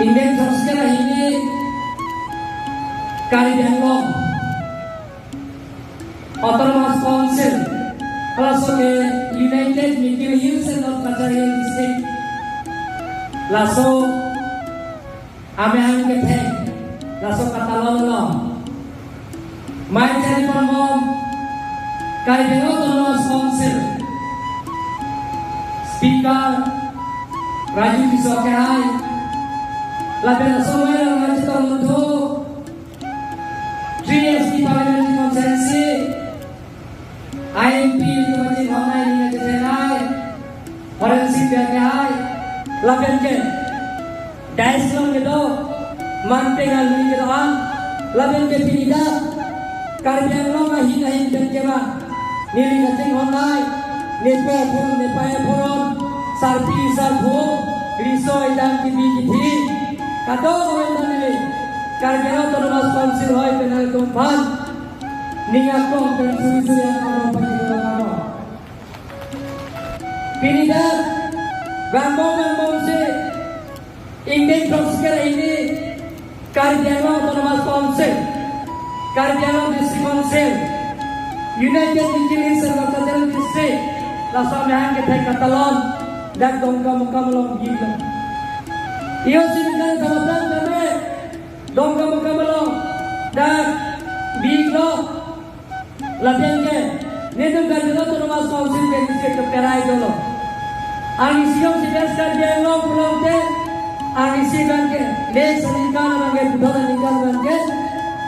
Ingin sosial ini Kalidanlong Autonomous Council also the United Mikil Hills and North Kacarian District laso amehang keteng laso katalolong mai telepon mom Kalidanlong Autonomous Council Speaker Raju Disokai Label Somewhere Rajita Mutu 3SD Parliamentary Conference IMP Tumatin Honai Nina Ketenai Forensik Biakai Label Ken Daislong Gedo Mantengal Nini Gedoan Label Ke Pinida Kalidanlong Ahina Hindan Kema Nili Keting Honai Nepe Puron Sarpi Sarpu Riso Idang Kibi Kiti Kato Hoitan Nili Kalidanlong Autonomous Council Hoi Penal Tumpan Ningakong dan suri-suri yang kano Pinidad Gambong se Ingin Prosecutor ini Kalidanlong Autonomous Council Kalidanlong District Council United Vigilance and Local District Lasam yang kita katalon dan dongga melong gila iyo sinikan kawasan kami dongga melong dan biglo labian ke nedum Kalidanlong Autonomous Council ke district kerai dolo Anisiong sidas Kalidanlong pulau te anisikan ke les sinikan bangke budona ningkan bangke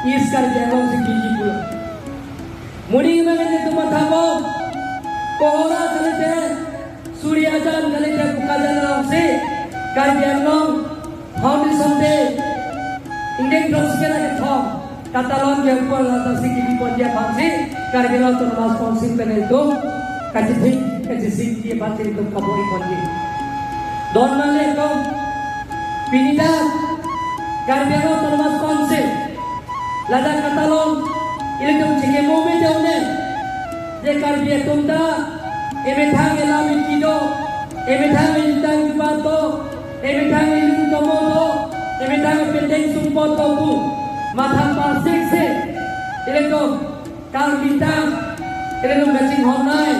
is Kalidanlong segigi pulau muni bangke tu matamo kohora kalite surya jalan kalite bukajan langsi Kalidanlong foundation te Indian Prosecutor ke thom katalon yang pun atas segigi dia bangsi Kalidanlong Autonomous Council penelito kajitik kajisik dia bangsi itu kaburi konji don male ko pinida Kalidanlong Autonomous Council lada katalon ilmu cike momen jauhne je Kalidanlong tunda emetang elami kido emetang intang bato emetang ilmu tomodo emetang pendeng sumpoto bu matham pasik se ilmu kal bintang ilmu gacing honai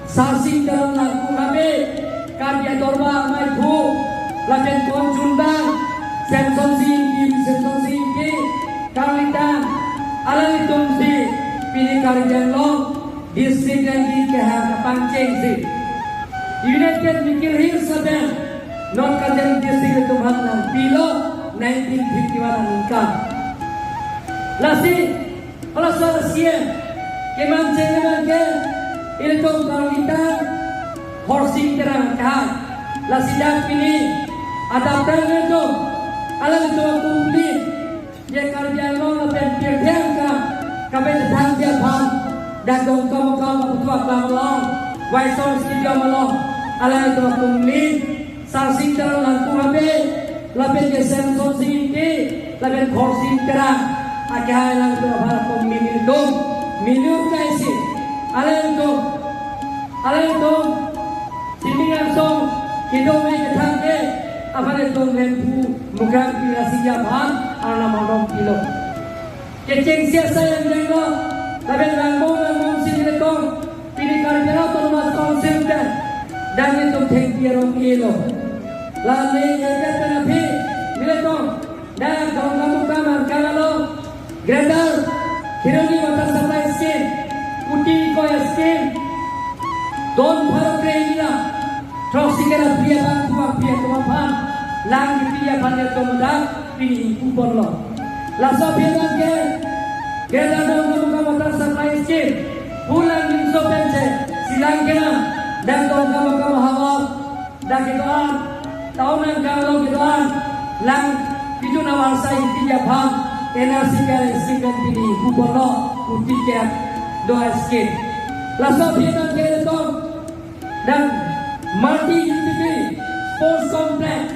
sasing dalam laku nabe karya dorba mai bu lajen kon jundang Samson singki kal bintang alai tumsi pilih Kalidanlong district yang di Panceng si United Mikil Hills Southern North Kacarian District itu bahkan pilo 1951 ningkan lasi kalau soal siang kemancing ke itu kalau kita horsing terang kahar lasi dah pilih ada perang itu alam itu kumplit ya Kalidanlong dan pirdiang kami datang dia bang dan dongkam betua kamalong waisol studio malong alam itu kumplit sarsing terang langkung label ke Samson singki label horsing terang akhirnya lang itu apa minum kaisi alam itu sini langsung hidup ini ketangke apa itu lempu muka pilasi jaban alam mandong kilo kecing siasa yang jenggo label langkung sini itu pilih Kalidanlong Autonomous Council dan itu tengkirong kilo lalu yang penapi bila itu dan kamu kamar kalau Grendel Hironi water supply scheme Kuti koya scheme Don Bharat Reina Trosikera Pia Tuapan Lang Pia Pandya Tomudang Pini Kupon Lo Laso Pia Ke Grendel Dongga water supply scheme Pulang Nimso Pense Silang Kena dan Dongga Hawa dan Kitoan Tahunan Kalau Kitoan Lang Itu Nawarsa Intinya Bang NRC kare sikan pini kubono utiket doa skin laso bietan kare tong dan multi utility sports complex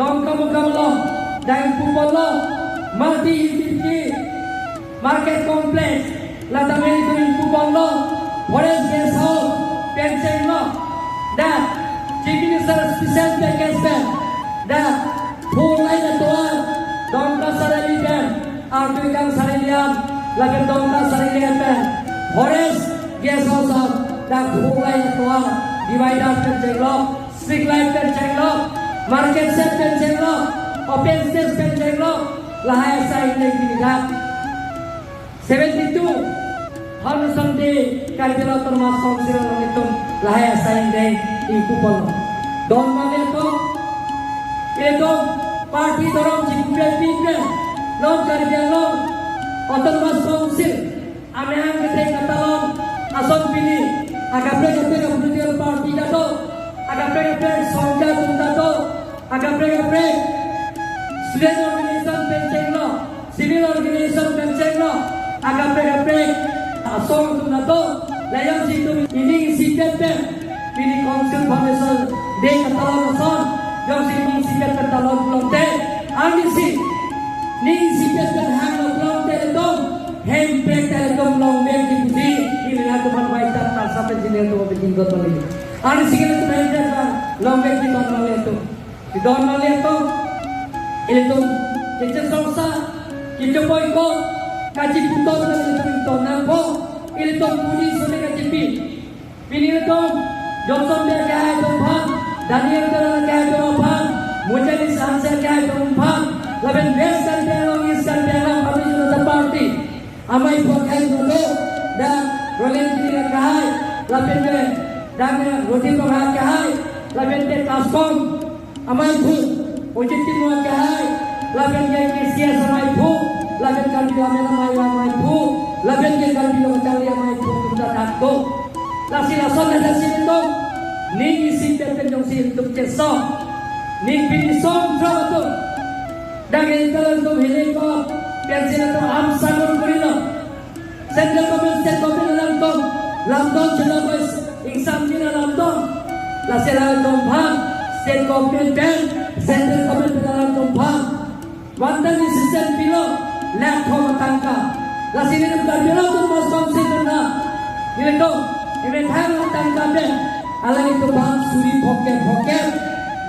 dong kamu dan kubono multi utility market complex lata meni tuin kubono forest guest house pension lo dan chief minister special package dan full line Artu Kang Sarilian, Lagan Dongka Sarilian Pen, Horace Guest House, Dan Hulai Tua, Divider Pen Jenglok, Street Light Pen Jenglok, Market Set Pen Jenglok, Open Stage Pen Jenglok, Lahai Sain Lake Dividat. 72 Hanusam Day, Karbila Termas Council Nonitum, Lahai Sain Day, Ikupon. Don Maleto, itu parti dorong Jipre Pipre, Long Karbila, Otonomas Council, Amehang Ketek Katalon, Ason Pini, Agapre Political Party Dato, Agapre Sonja Tundato, Agapre Student Organization Penchenglo, Civil Organization Penchenglo, Agapre Ason Tundato, Layang Situ ini Sikat Pini Council Foundation Day Katalon Ason, Yang Sini Sikat Katalon Lonte, Angisi, Ning Sikat Hang Lonte Dom, Hempek Telekom Long Mem Di ini teman baik tak sampai sini untuk berjinggot lagi. Ada sikit itu belajar kan, lombek di normal itu. Di normal itu, itu kita selesa, kita boykot, kaji putar dan itu putar nampo, itu puni sudah kaji pi. Pini itu, Johnson dia kaya tumpang, Daniel dia kaya tumpang, Mujani Sanser kaya tumpang, Laben Western dia long Eastern dia long, kami sudah party. Amai pakai dulu dan Rolen tidak kahai, lapende dan roti pengah kahai, lapende taskom, amai bu, ujit timur kahai, lapende kisia samai bu, lapende kalbi amai bu, lapende kalbi lokali amai bu sudah takto, lasi lason ada situ, ning isi terpenjong situ kesong, ning pinisong trawato, dan kita untuk helikop, pensiun itu amsanun kurino. Central Government Lambdong Jelabas Insam Dina Lambdong Lasela Lambdong State Government Ben Central Government Lambdong Wantan Assistant Below Lab Tangka Lasini Below to Mas Council na Nilito Ini Thailand Tangka Ben Alang itu Bang Suri Poker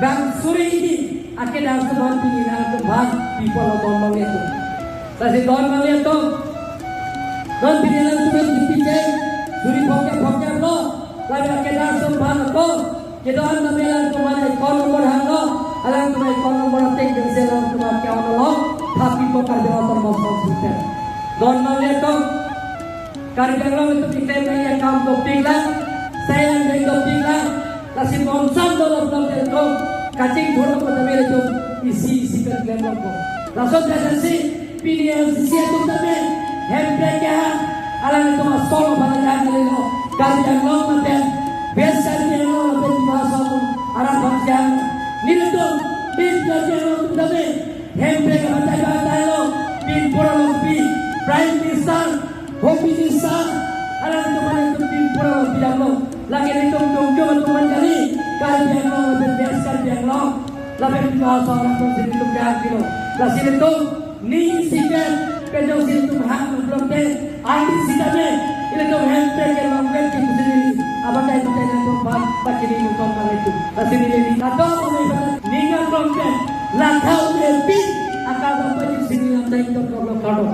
Bang Suri ini Akhirnya harus Bang Pini Bang People of Don itu Lasi Don itu Don pilihan itu dipijak, suri poker lo, lalu kita sembah lo, kita anda bilang kemana ikon nomor halo, alang kemana ikon nomor tek dan selang kemana kawan lo, tapi poker dia termasuk konsultan. Don melihat karya lo itu kita yang kaum topik lah, saya yang topik lah, kasih konsen dalam itu, kacing buruk pada itu isi kerja lo, langsung jadi pilihan sisi itu tadi. Hempreknya alang itu masuk pada jalan itu karya lo nanti biasa dia lo lebih bahasa arah bangsa ini tuh bin kerja lo nanti hemprek baca lo bin pura lo bin prime minister home minister alang itu mana itu bin pura lo bin lo lagi itu jom menjadi karya lo lebih biasa dia lo lebih bahasa orang tuh sini tuh kayak gitu lah sini tuh nih sikit Kejauh situ hak belum deh, andi sitanya ini tuh hempel yang mungkin kita sendiri. Apakah itu dengan tumpah baca di muka itu? Tapi ini kado oleh ningan belum deh, lakau lebih akan sampai di sini yang saya itu kalau kado.